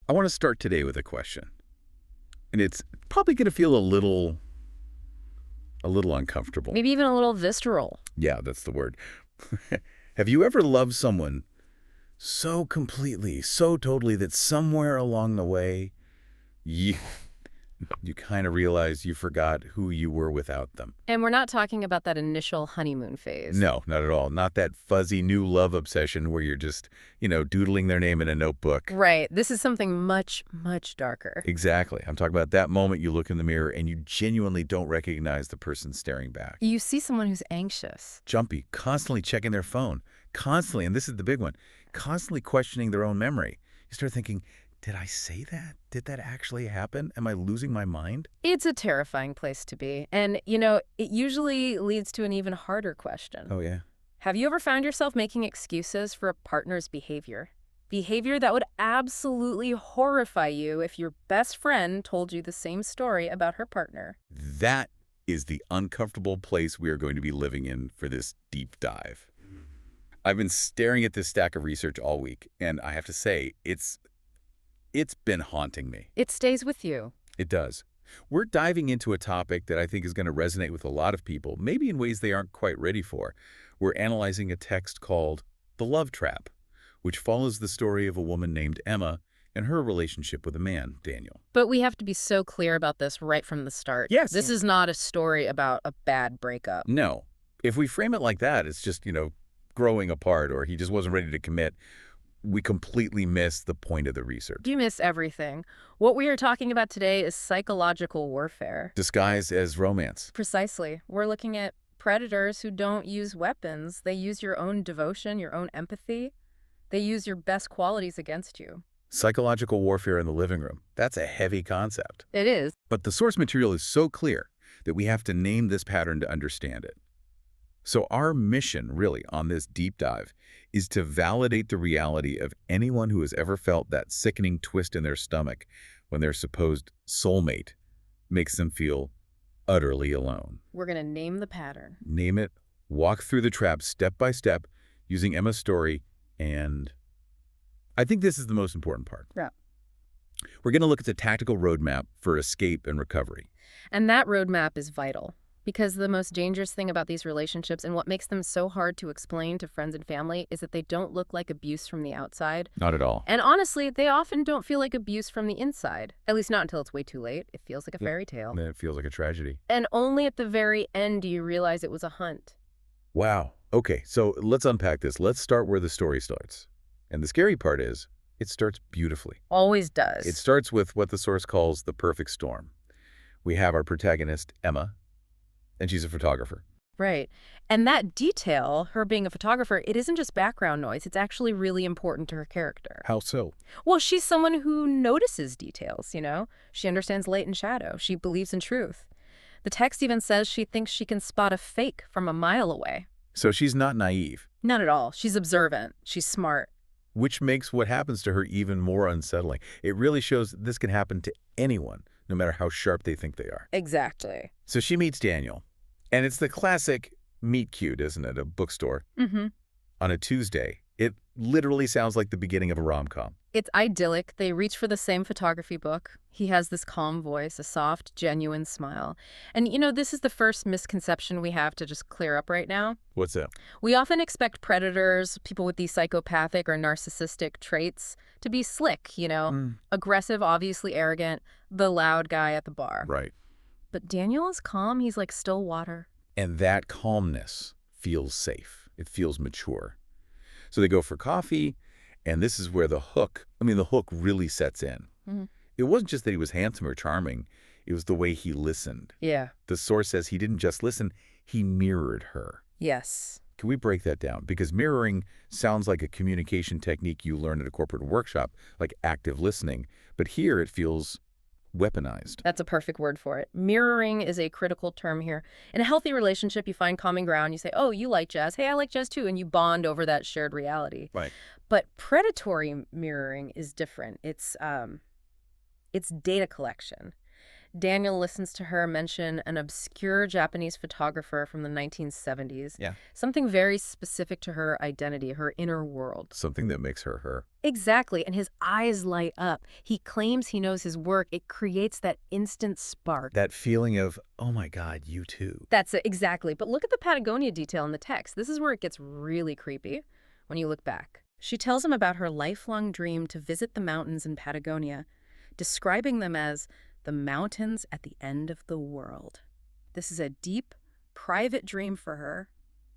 I want to start today with a question. And it's probably going to feel a little uncomfortable. Maybe even a little visceral. Yeah, that's the word. Have you ever loved someone so completely, so totally that somewhere along the way, you kind of realize you forgot who you were without them? And we're not talking about that initial honeymoon phase. No, not at all. Not that fuzzy new love obsession where you're just, doodling their name in a notebook. Right. This is something much, much darker. Exactly. I'm talking about that moment you look in the mirror and you genuinely don't recognize the person staring back. You see someone who's anxious. Jumpy, constantly checking their phone, constantly, and this is the big one, constantly questioning their own memory. You start thinking, did I say that? Did that actually happen? Am I losing my mind? It's a terrifying place to be. And, it usually leads to an even harder question. Oh, yeah. Have you ever found yourself making excuses for a partner's behavior? Behavior that would absolutely horrify you if your best friend told you the same story about her partner. That is the uncomfortable place we are going to be living in for this deep dive. I've been staring at this stack of research all week, and I have to say, it's been haunting me. It stays with you. It does. We're diving into a topic that I think is going to resonate with a lot of people, maybe in ways they aren't quite ready for. We're analyzing a text called The Love Trap, which follows the story of a woman named Emma and her relationship with a man, Daniel. But we have to be so clear about this right from the start. Yes. This is not a story about a bad breakup. No. If we frame it like that, it's just, growing apart or he just wasn't ready to commit. We completely miss the point of the research. You miss everything. What we are talking about today is psychological warfare. Disguised as romance. Precisely. We're looking at predators who don't use weapons. They use your own devotion, your own empathy. They use your best qualities against you. Psychological warfare in the living room. That's a heavy concept. It is. But the source material is so clear that we have to name this pattern to understand it. So our mission, really, on this deep dive is to validate the reality of anyone who has ever felt that sickening twist in their stomach when their supposed soulmate makes them feel utterly alone. We're going to name the pattern. Name it, walk through the trap step by step using Emma's story, and I think this is the most important part. Yeah. We're going to look at the tactical roadmap for escape and recovery. And that roadmap is vital. Because the most dangerous thing about these relationships and what makes them so hard to explain to friends and family is that they don't look like abuse from the outside. Not at all. And honestly, they often don't feel like abuse from the inside. At least not until it's way too late. It feels like a fairy tale. Then it feels like a tragedy. And only at the very end do you realize it was a hunt. Wow. Okay, so let's unpack this. Let's start where the story starts. And the scary part is, it starts beautifully. Always does. It starts with what the source calls the perfect storm. We have our protagonist, Emma, and she's a photographer. Right. And that detail, her being a photographer, it isn't just background noise. It's actually really important to her character. How so? Well, she's someone who notices details, She understands light and shadow. She believes in truth. The text even says she thinks she can spot a fake from a mile away. So she's not naive. Not at all. She's observant. She's smart. Which makes what happens to her even more unsettling. It really shows this can happen to anyone, no matter how sharp they think they are. Exactly. So she meets Daniel. And it's the classic meet cute, isn't it? A bookstore. Mm-hmm. On a Tuesday. It literally sounds like the beginning of a rom-com. It's idyllic. They reach for the same photography book. He has this calm voice, a soft, genuine smile. And, this is the first misconception we have to just clear up right now. What's that? We often expect predators, people with these psychopathic or narcissistic traits, to be slick, aggressive, obviously arrogant, the loud guy at the bar. Right. But Daniel is calm. He's like still water. And that calmness feels safe. It feels mature. So they go for coffee, and this is where the hook really sets in. Mm-hmm. It wasn't just that he was handsome or charming. It was the way he listened. Yeah. The source says he didn't just listen, he mirrored her. Yes. Can we break that down? Because mirroring sounds like a communication technique you learn at a corporate workshop, like active listening. But here it feels weaponized. That's a perfect word for it. Mirroring is a critical term here. In a healthy relationship, you find common ground. You say, oh, you like jazz. Hey, I like jazz too. And you bond over that shared reality. Right. But predatory mirroring is different. It's data collection. Daniel listens to her mention an obscure Japanese photographer from the 1970s, Yeah. something very specific to her identity, her inner world. Something that makes her her. Exactly, and his eyes light up. He claims he knows his work. It creates that instant spark. That feeling of, oh my God, you too. That's it, exactly. But look at the Patagonia detail in the text. This is where it gets really creepy when you look back. She tells him about her lifelong dream to visit the mountains in Patagonia, describing them as the mountains at the end of the world. This is a deep, private dream for her.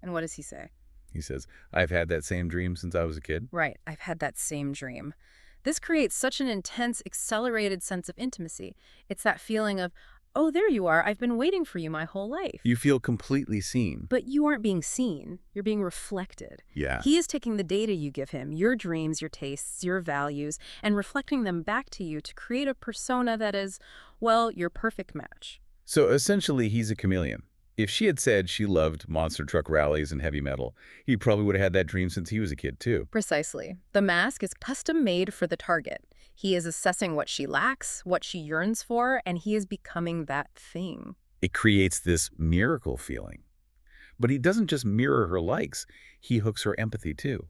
And what does he say? He says, I've had that same dream since I was a kid. Right, I've had that same dream. This creates such an intense, accelerated sense of intimacy. It's that feeling of, oh, there you are. I've been waiting for you my whole life. You feel completely seen. But you aren't being seen. You're being reflected. Yeah. He is taking the data you give him, your dreams, your tastes, your values, and reflecting them back to you to create a persona that is, well, your perfect match. So essentially, he's a chameleon. If she had said she loved monster truck rallies and heavy metal, he probably would have had that dream since he was a kid, too. Precisely. The mask is custom made for the target. He is assessing what she lacks, what she yearns for, and he is becoming that thing. It creates this miracle feeling. But he doesn't just mirror her likes, he hooks her empathy, too.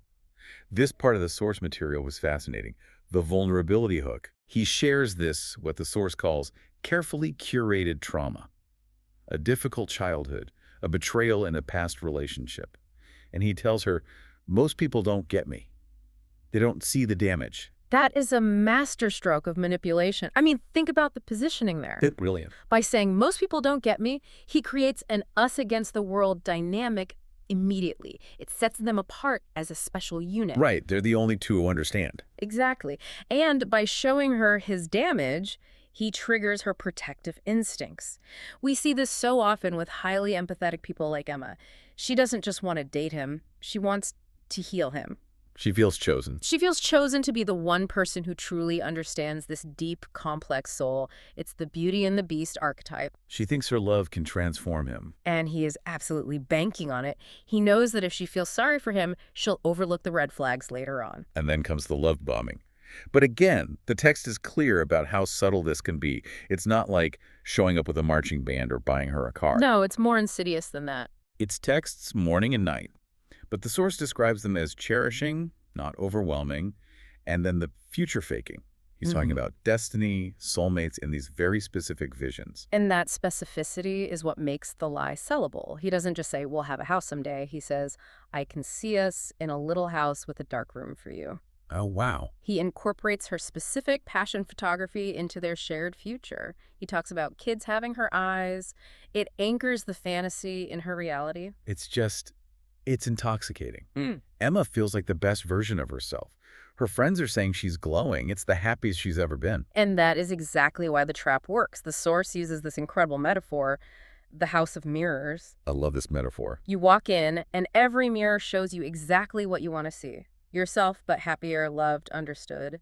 This part of the source material was fascinating. The vulnerability hook. He shares this, what the source calls, carefully curated trauma. A difficult childhood, a betrayal in a past relationship. And he tells her, most people don't get me. They don't see the damage. That is a masterstroke of manipulation. I mean, think about the positioning there. Brilliant. By saying, most people don't get me, he creates an us against the world dynamic immediately. It sets them apart as a special unit. Right, they're the only two who understand. Exactly. And by showing her his damage, he triggers her protective instincts. We see this so often with highly empathetic people like Emma. She doesn't just want to date him, she wants to heal him. She feels chosen. She feels chosen to be the one person who truly understands this deep, complex soul. It's the Beauty and the Beast archetype. She thinks her love can transform him. And he is absolutely banking on it. He knows that if she feels sorry for him, she'll overlook the red flags later on. And then comes the love bombing. But again, the text is clear about how subtle this can be. It's not like showing up with a marching band or buying her a car. No, it's more insidious than that. It's texts morning and night. But the source describes them as cherishing, not overwhelming, and then the future faking. He's talking about destiny, soulmates, and these very specific visions. And that specificity is what makes the lie sellable. He doesn't just say, we'll have a house someday. He says, I can see us in a little house with a dark room for you. Oh, wow. He incorporates her specific passion photography into their shared future. He talks about kids having her eyes. It anchors the fantasy in her reality. It's intoxicating. Emma feels like the best version of herself. Her friends are saying she's glowing. It's the happiest she's ever been. And that is exactly why the trap works. The source uses this incredible metaphor, the house of mirrors. I love this metaphor. You walk in, and every mirror shows you exactly what you want to see. Yourself, but happier, loved, understood.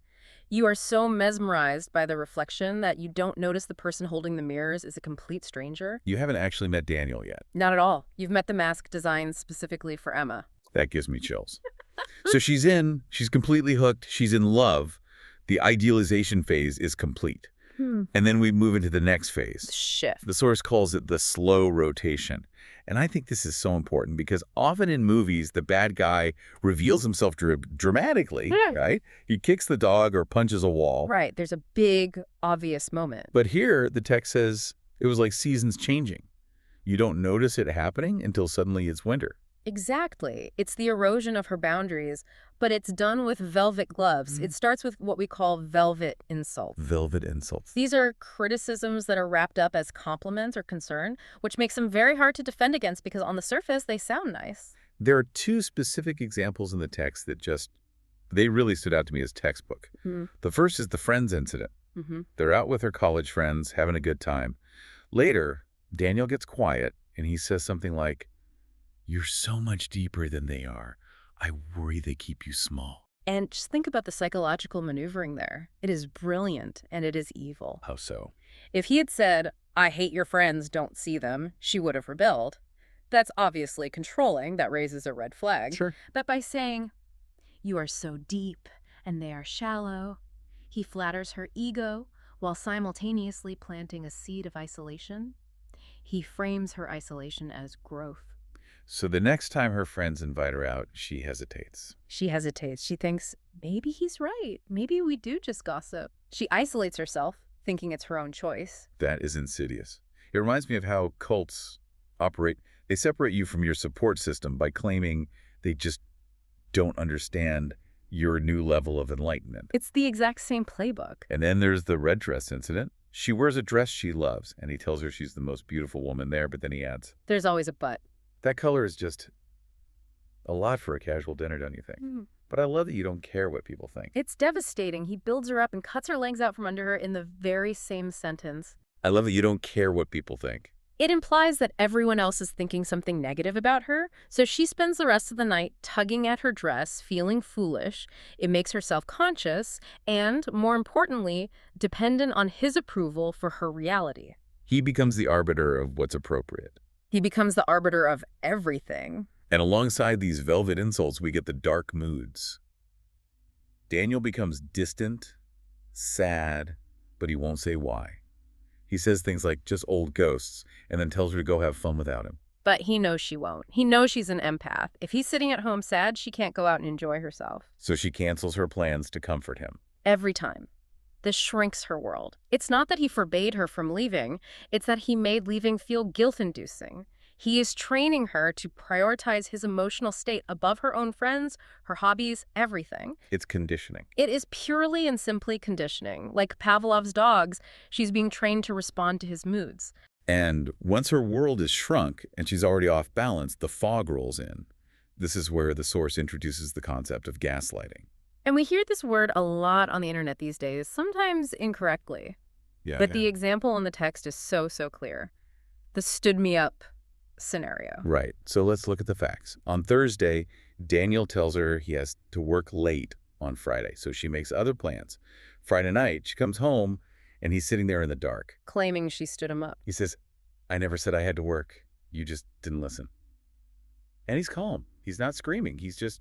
You are so mesmerized by the reflection that you don't notice the person holding the mirrors is a complete stranger. You haven't actually met Daniel yet. Not at all. You've met the mask designed specifically for Emma. That gives me chills. So she's completely hooked, she's in love. The idealization phase is complete. And then we move into the next phase. Shift. The source calls it the slow rotation. And I think this is so important because often in movies, the bad guy reveals himself dramatically, right? He kicks the dog or punches a wall. Right. There's a big, obvious moment. But here, the text says it was like seasons changing. You don't notice it happening until suddenly it's winter. Exactly. It's the erosion of her boundaries, but it's done with velvet gloves. It starts with what we call velvet insults. Velvet insults. These are criticisms that are wrapped up as compliments or concern, which makes them very hard to defend against because on the surface, they sound nice. There are two specific examples in the text that they really stood out to me as textbook. The first is the friends incident. They're out with her college friends, having a good time. Later, Daniel gets quiet and he says something like, "You're so much deeper than they are. I worry they keep you small." And just think about the psychological maneuvering there. It is brilliant and it is evil. How so? If he had said, "I hate your friends, don't see them," she would have rebelled. That's obviously controlling. That raises a red flag. Sure. But by saying, "You are so deep and they are shallow," he flatters her ego while simultaneously planting a seed of isolation. He frames her isolation as growth. So the next time her friends invite her out, she hesitates. She hesitates. She thinks, maybe he's right. Maybe we do just gossip. She isolates herself, thinking it's her own choice. That is insidious. It reminds me of how cults operate. They separate you from your support system by claiming they just don't understand your new level of enlightenment. It's the exact same playbook. And then there's the red dress incident. She wears a dress she loves, and he tells her she's the most beautiful woman there, but then he adds, There's always a but. that color is just a lot for a casual dinner, don't you think? But I love that you don't care what people think. It's devastating. He builds her up and cuts her legs out from under her in the very same sentence. I love that you don't care what people think. It implies that everyone else is thinking something negative about her, so she spends the rest of the night tugging at her dress, feeling foolish. It makes her self-conscious and, more importantly, dependent on his approval for her reality. He becomes the arbiter of what's appropriate. He becomes the arbiter of everything. And alongside these velvet insults, we get the dark moods. Daniel becomes distant, sad, but he won't say why. He says things like, just old ghosts, and then tells her to go have fun without him. But he knows she won't. He knows she's an empath. If he's sitting at home sad, she can't go out and enjoy herself. So she cancels her plans to comfort him. Every time. This shrinks her world. It's not that he forbade her from leaving. It's that he made leaving feel guilt-inducing. He is training her to prioritize his emotional state above her own friends, her hobbies, everything. It's conditioning. It is purely and simply conditioning. Like Pavlov's dogs, she's being trained to respond to his moods. And once her world is shrunk and she's already off balance, the fog rolls in. This is where the source introduces the concept of gaslighting. And we hear this word a lot on the internet these days, sometimes incorrectly. But the example in the text is so clear. The stood me up scenario. Right. So let's look at the facts. On Thursday, Daniel tells her he has to work late on Friday, so she makes other plans. Friday night, she comes home, and he's sitting there in the dark. Claiming she stood him up. He says, I never said I had to work. You just didn't listen. And he's calm. He's not screaming. He's just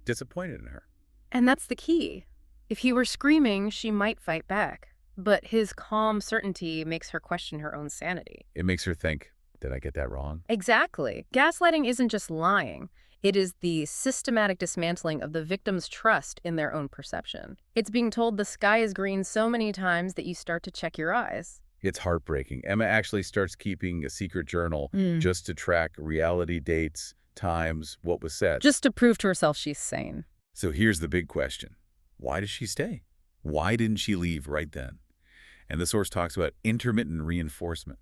disappointed in her. And that's the key. If he were screaming, she might fight back. But his calm certainty makes her question her own sanity. It makes her think, did I get that wrong? Exactly. Gaslighting isn't just lying. It is the systematic dismantling of the victim's trust in their own perception. It's being told the sky is green so many times that you start to check your eyes. It's heartbreaking. Emma actually starts keeping a secret journal just to track reality dates, times, what was said. Just to prove to herself she's sane. So here's the big question. Why does she stay? Why didn't she leave right then? And the source talks about intermittent reinforcement.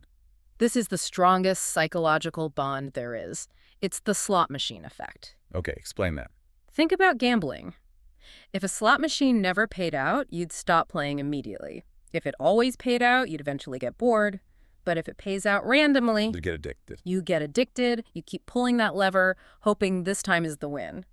This is the strongest psychological bond there is. It's the slot machine effect. Okay, explain that. Think about gambling. If a slot machine never paid out, you'd stop playing immediately. If it always paid out, you'd eventually get bored. But if it pays out randomly, You get addicted. you get addicted, you keep pulling that lever, hoping this time is the win.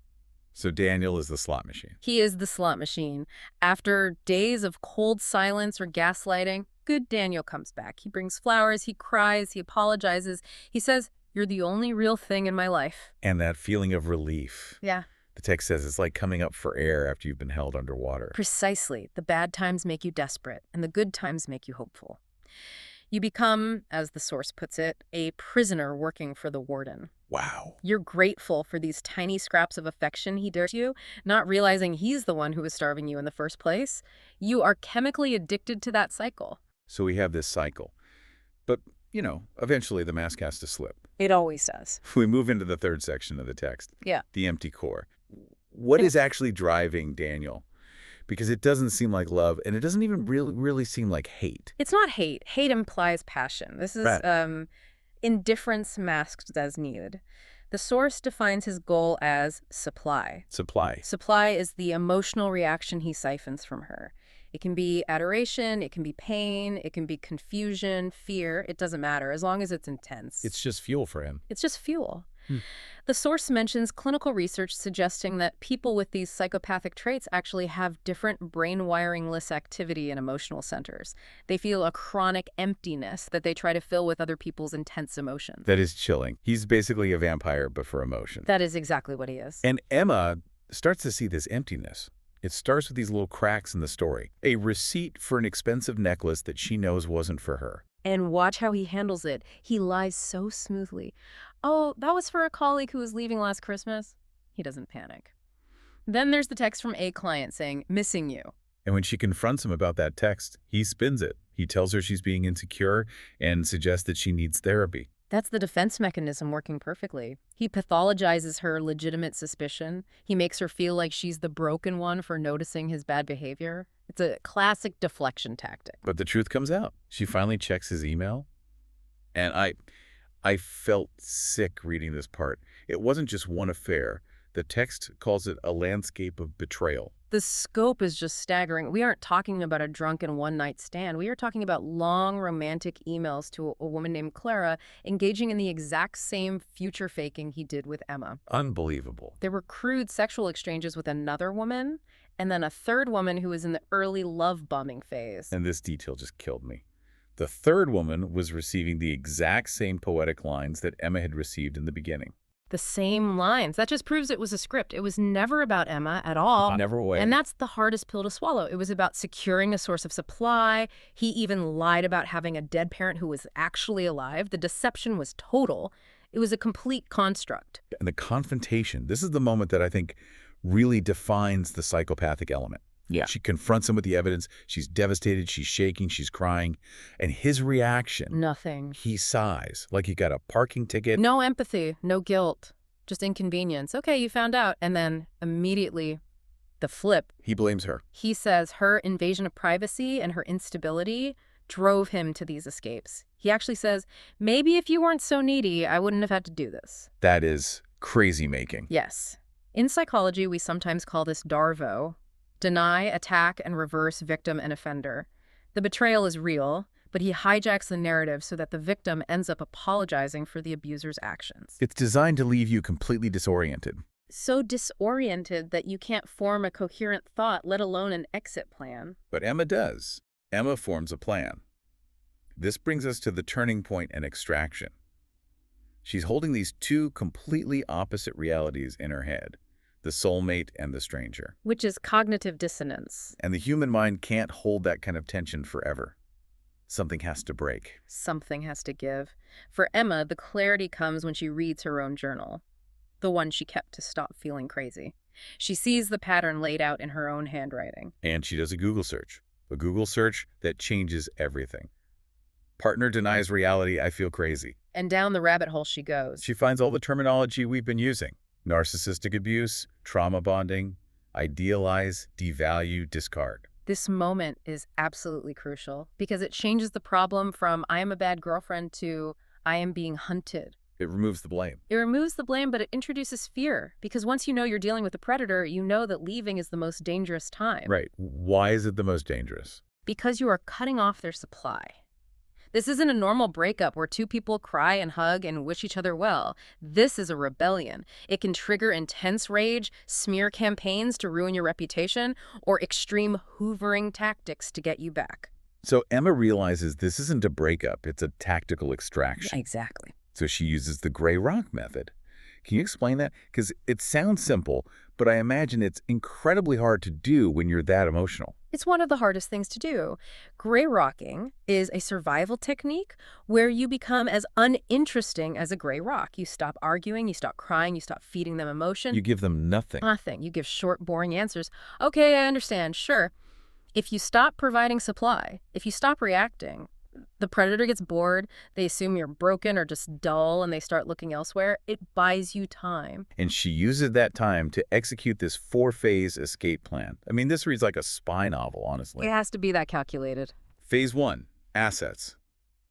So Daniel is the slot machine. He is the slot machine. After days of cold silence or gaslighting, good Daniel comes back. He brings flowers, he cries, he apologizes. He says, "You're the only real thing in my life." And that feeling of relief. Yeah. The text says it's like coming up for air after you've been held underwater. Precisely. The bad times make you desperate, and the good times make you hopeful. You become, as the source puts it, a prisoner working for the warden. Wow. You're grateful for these tiny scraps of affection he dares you, not realizing he's the one who was starving you in the first place. You are chemically addicted to that cycle. So we have this cycle. But, eventually the mask has to slip. It always does. We move into the third section of the text. Yeah. The empty core. What is actually driving Daniel? Because it doesn't seem like love, and it doesn't even really seem like hate. It's not hate. Hate implies passion. This is Right. Indifference masked as need. The source defines his goal as supply. Supply. Supply is the emotional reaction he siphons from her. It can be adoration, it can be pain, it can be confusion, fear. It doesn't matter, as long as it's intense. It's just fuel for him. It's just fuel. The source mentions clinical research suggesting that people with these psychopathic traits actually have different brain wiring-less activity in emotional centers. They feel a chronic emptiness that they try to fill with other people's intense emotions. That is chilling. He's basically a vampire, but for emotion. That is exactly what he is. And Emma starts to see this emptiness. It starts with these little cracks in the story. A receipt for an expensive necklace that she knows wasn't for her. And watch how he handles it. He lies so smoothly. Oh, that was for a colleague who was leaving last Christmas. He doesn't panic. Then there's the text from a client saying, missing you. And when she confronts him about that text, he spins it. He tells her she's being insecure and suggests that she needs therapy. That's the defense mechanism working perfectly. He pathologizes her legitimate suspicion. He makes her feel like she's the broken one for noticing his bad behavior. It's a classic deflection tactic. But the truth comes out. She finally checks his email. And I felt sick reading this part. It wasn't just one affair. The text calls it a landscape of betrayal. The scope is just staggering. We aren't talking about a drunken one-night stand. We are talking about long romantic emails to a woman named Clara engaging in the exact same future faking he did with Emma. Unbelievable. There were crude sexual exchanges with another woman and then a third woman who was in the early love bombing phase. And this detail just killed me. The third woman was receiving the exact same poetic lines that Emma had received in the beginning. The same lines. That just proves it was a script. It was never about Emma at all. Never a way. And that's the hardest pill to swallow. It was about securing a source of supply. He even lied about having a dead parent who was actually alive. The deception was total. It was a complete construct. And the confrontation, this is the moment that I think really defines the psychopathic element. Yeah. She confronts him with the evidence. She's devastated. She's shaking. She's crying. And his reaction, Nothing. he sighs like he got a parking ticket. No empathy, no guilt, just inconvenience. Okay, you found out. And then immediately the flip. He blames her. He says her invasion of privacy and her instability drove him to these escapes. He actually says, maybe if you weren't so needy, I wouldn't have had to do this. That is crazy making. Yes. In psychology, we sometimes call this DARVO. Deny, attack, and reverse victim and offender. The betrayal is real, but he hijacks the narrative so that the victim ends up apologizing for the abuser's actions. It's designed to leave you completely disoriented. So disoriented that you can't form a coherent thought, let alone an exit plan. But Emma does. Emma forms a plan. This brings us to the turning point and extraction. She's holding these two completely opposite realities in her head. The soulmate and the stranger. Which is cognitive dissonance. And the human mind can't hold that kind of tension forever. Something has to break. Something has to give. For Emma, the clarity comes when she reads her own journal, the one she kept to stop feeling crazy. She sees the pattern laid out in her own handwriting. And she does a Google search that changes everything. Partner denies reality, I feel crazy. And down the rabbit hole she goes. She finds all the terminology we've been using. Narcissistic abuse, trauma bonding, idealize, devalue, discard. This moment is absolutely crucial because it changes the problem from I am a bad girlfriend to I am being hunted. It removes the blame. It removes the blame, but it introduces fear because once you know you're dealing with a predator, you know that leaving is the most dangerous time. Right. Why is it the most dangerous? Because you are cutting off their supply. This isn't a normal breakup where two people cry and hug and wish each other well. This is a rebellion. It can trigger intense rage, smear campaigns to ruin your reputation, or extreme hoovering tactics to get you back. So Emma realizes this isn't a breakup, it's a tactical extraction. Exactly. So she uses the gray rock method. Can you explain that? Because it sounds simple, but I imagine it's incredibly hard to do when you're that emotional. It's one of the hardest things to do. Gray rocking is a survival technique where you become as uninteresting as a gray rock. You stop arguing, you stop crying, you stop feeding them emotion. You give them nothing. Nothing. You give short, boring answers. Okay, I understand, sure. If you stop providing supply, if you stop reacting, the predator gets bored, they assume you're broken or just dull, and they start looking elsewhere. It buys you time. And she uses that time to execute this 4-phase escape plan. I mean, this reads like a spy novel, honestly. It has to be that calculated. Phase 1, assets.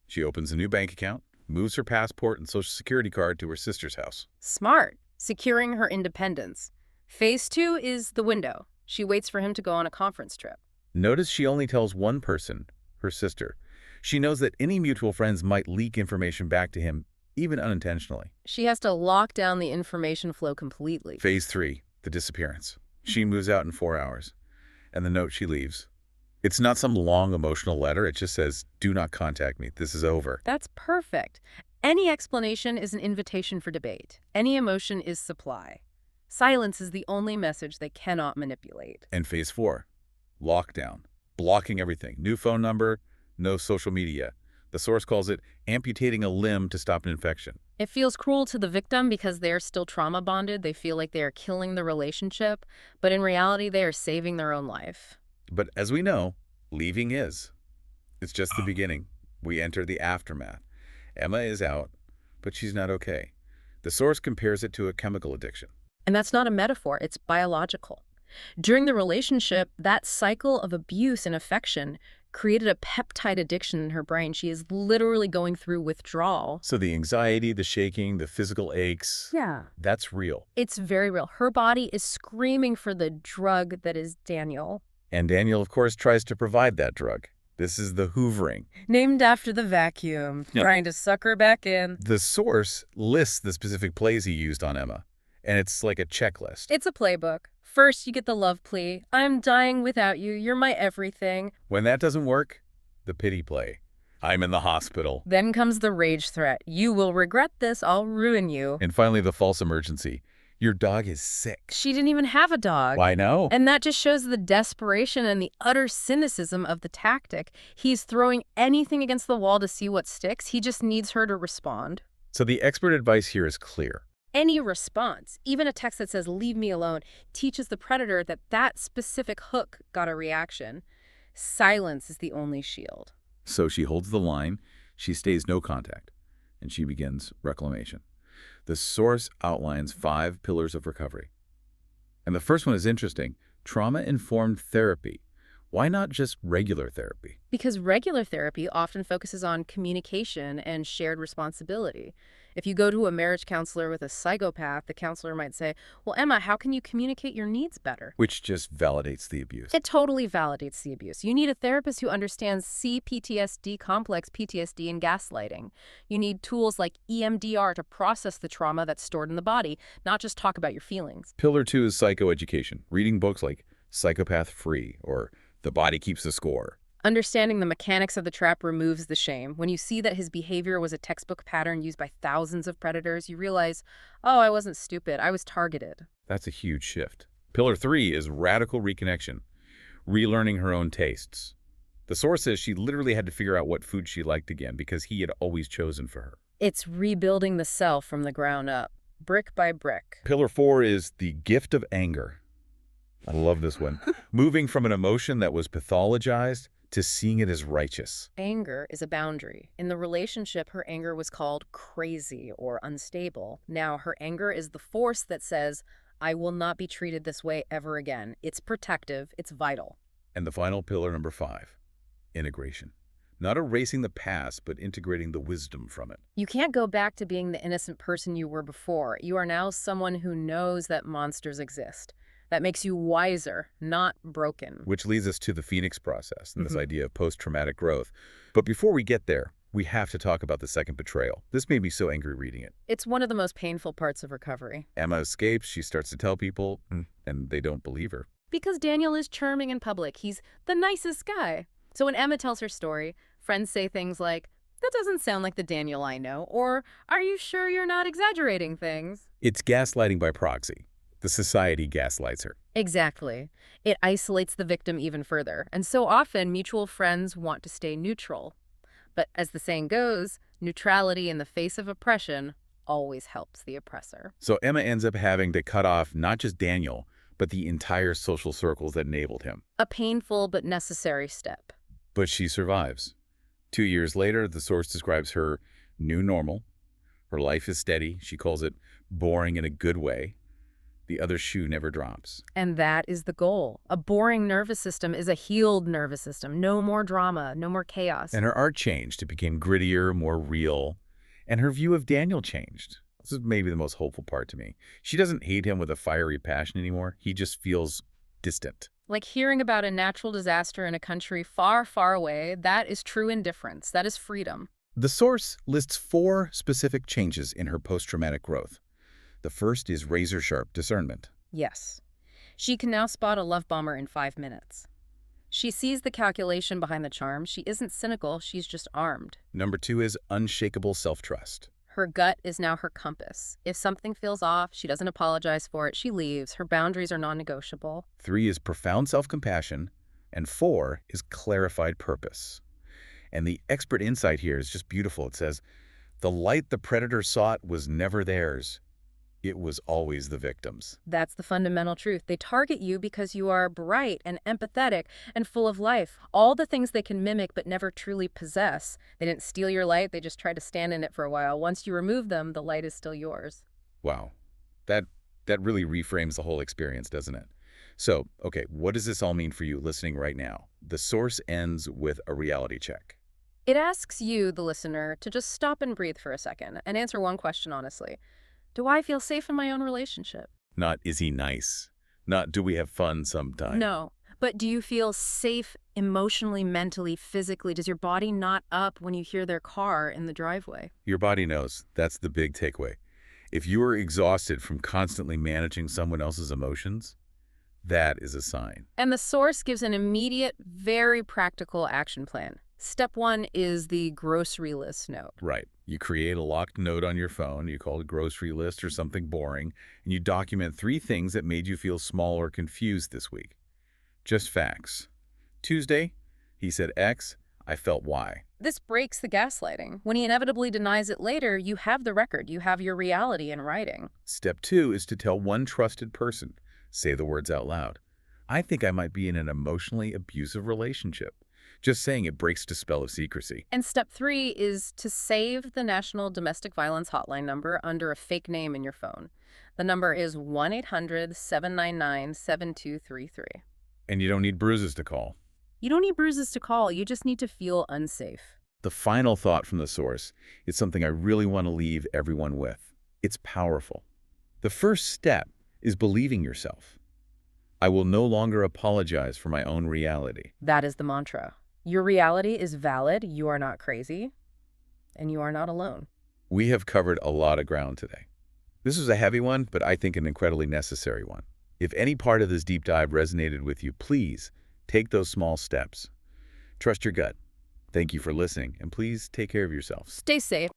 She opens a new bank account, moves her passport and social security card to her sister's house. Smart. Securing her independence. Phase 2 is the window. She waits for him to go on a conference trip. Notice she only tells one person, her sister. She knows that any mutual friends might leak information back to him, even unintentionally. She has to lock down the information flow completely. Phase 3, the disappearance. She moves out in 4 hours. And the note she leaves. It's not some long emotional letter. It just says, do not contact me. This is over. That's perfect. Any explanation is an invitation for debate. Any emotion is supply. Silence is the only message they cannot manipulate. And phase 4, lockdown, blocking everything. New phone number, no social media. The source calls it amputating a limb to stop an infection. It feels cruel to the victim because they are still trauma bonded. They feel like they are killing the relationship, but in reality, they are saving their own life. But as we know, leaving is. It's just the beginning. We enter the aftermath. Emma is out, but she's not okay. The source compares it to a chemical addiction. And that's not a metaphor, it's biological. During the relationship, that cycle of abuse and affection created a peptide addiction in her brain. She is literally going through withdrawal. So the anxiety, the shaking, the physical aches, Yeah. that's real. It's very real. Her body is screaming for the drug that is Daniel. And Daniel, of course, tries to provide that drug. This is the hoovering. Named after the vacuum, trying to suck her back in. The source lists the specific plays he used on Emma, and it's like a checklist. It's a playbook. First, you get the love plea. I'm dying without you. You're my everything. When that doesn't work, the pity play. I'm in the hospital. Then comes the rage threat. You will regret this. I'll ruin you. And finally, the false emergency. Your dog is sick. She didn't even have a dog. Why no? And that just shows the desperation and the utter cynicism of the tactic. He's throwing anything against the wall to see what sticks. He just needs her to respond. So the expert advice here is clear. Any response, even a text that says, leave me alone, teaches the predator that that specific hook got a reaction. Silence is the only shield. So she holds the line, she stays no contact, and she begins reclamation. The source outlines 5 pillars of recovery. And the first one is interesting, trauma-informed therapy. Why not just regular therapy? Because regular therapy often focuses on communication and shared responsibility. If you go to a marriage counselor with a psychopath, the counselor might say, well, Emma, how can you communicate your needs better? Which just validates the abuse. It totally validates the abuse. You need a therapist who understands CPTSD, complex PTSD, and gaslighting. You need tools like EMDR to process the trauma that's stored in the body, not just talk about your feelings. Pillar 2 is psychoeducation, reading books like Psychopath Free or The Body Keeps the Score. Understanding the mechanics of the trap removes the shame. When you see that his behavior was a textbook pattern used by thousands of predators, you realize, oh, I wasn't stupid. I was targeted. That's a huge shift. Pillar 3 is radical reconnection, relearning her own tastes. The source says she literally had to figure out what food she liked again because he had always chosen for her. It's rebuilding the self from the ground up, brick by brick. Pillar 4 is the gift of anger. I love this one. Moving from an emotion that was pathologized to seeing it as righteous. Anger is a boundary. In the relationship, her anger was called crazy or unstable. Now, her anger is the force that says, I will not be treated this way ever again. It's protective. It's vital. And the final pillar, number 5, integration. Not erasing the past, but integrating the wisdom from it. You can't go back to being the innocent person you were before. You are now someone who knows that monsters exist. That makes you wiser, not broken. Which leads us to the Phoenix process and this idea of post-traumatic growth. But before we get there, we have to talk about the second betrayal. This made me so angry reading it. It's one of the most painful parts of recovery. Emma escapes, she starts to tell people, and they don't believe her. Because Daniel is charming in public. He's the nicest guy. So when Emma tells her story, friends say things like, that doesn't sound like the Daniel I know, or are you sure you're not exaggerating things? It's gaslighting by proxy. The society gaslights her. Exactly. It isolates the victim even further. And so often, mutual friends want to stay neutral. But as the saying goes, neutrality in the face of oppression always helps the oppressor. So Emma ends up having to cut off not just Daniel, but the entire social circles that enabled him. A painful but necessary step. But she survives. 2 years later, the source describes her new normal. Her life is steady. She calls it boring in a good way. The other shoe never drops. And that is the goal. A boring nervous system is a healed nervous system. No more drama, no more chaos. And her art changed. It became grittier, more real. And her view of Daniel changed. This is maybe the most hopeful part to me. She doesn't hate him with a fiery passion anymore. He just feels distant. Like hearing about a natural disaster in a country far, far away, that is true indifference. That is freedom. The source lists 4 specific changes in her post-traumatic growth. The first is razor-sharp discernment. Yes. She can now spot a love bomber in 5 minutes. She sees the calculation behind the charm. She isn't cynical, she's just armed. Number 2 is unshakable self-trust. Her gut is now her compass. If something feels off, she doesn't apologize for it. She leaves. Her boundaries are non-negotiable. 3 is profound self-compassion, and 4 is clarified purpose. And the expert insight here is just beautiful. It says, the light the predator sought was never theirs. It was always the victim's. That's the fundamental truth. They target you because you are bright and empathetic and full of life. All the things they can mimic but never truly possess. They didn't steal your light, they just tried to stand in it for a while. Once you remove them, the light is still yours. Wow. That really reframes the whole experience, doesn't it? So, okay, what does this all mean for you listening right now? The source ends with a reality check. It asks you, the listener, to just stop and breathe for a second and answer one question honestly. Do I feel safe in my own relationship? Not, is he nice? Not, do we have fun sometime? No. But do you feel safe emotionally, mentally, physically? Does your body knot up when you hear their car in the driveway? Your body knows. That's the big takeaway. If you are exhausted from constantly managing someone else's emotions, that is a sign. And the source gives an immediate, very practical action plan. Step 1 is the grocery list note. Right. You create a locked note on your phone, you call it grocery list or something boring, and you document 3 things that made you feel small or confused this week. Just facts. Tuesday, he said X, I felt Y. This breaks the gaslighting. When he inevitably denies it later, you have the record. You have your reality in writing. Step 2 is to tell one trusted person. Say the words out loud. I think I might be in an emotionally abusive relationship. Just saying it breaks the spell of secrecy. And step 3 is to save the National Domestic Violence Hotline number under a fake name in your phone. The number is 1-800-799-7233. And you don't need bruises to call. You don't need bruises to call. You just need to feel unsafe. The final thought from the source is something I really want to leave everyone with. It's powerful. The first step is believing yourself. I will no longer apologize for my own reality. That is the mantra. Your reality is valid. You are not crazy. And you are not alone. We have covered a lot of ground today. This was a heavy one, but I think an incredibly necessary one. If any part of this deep dive resonated with you, please take those small steps. Trust your gut. Thank you for listening, and please take care of yourselves. Stay safe.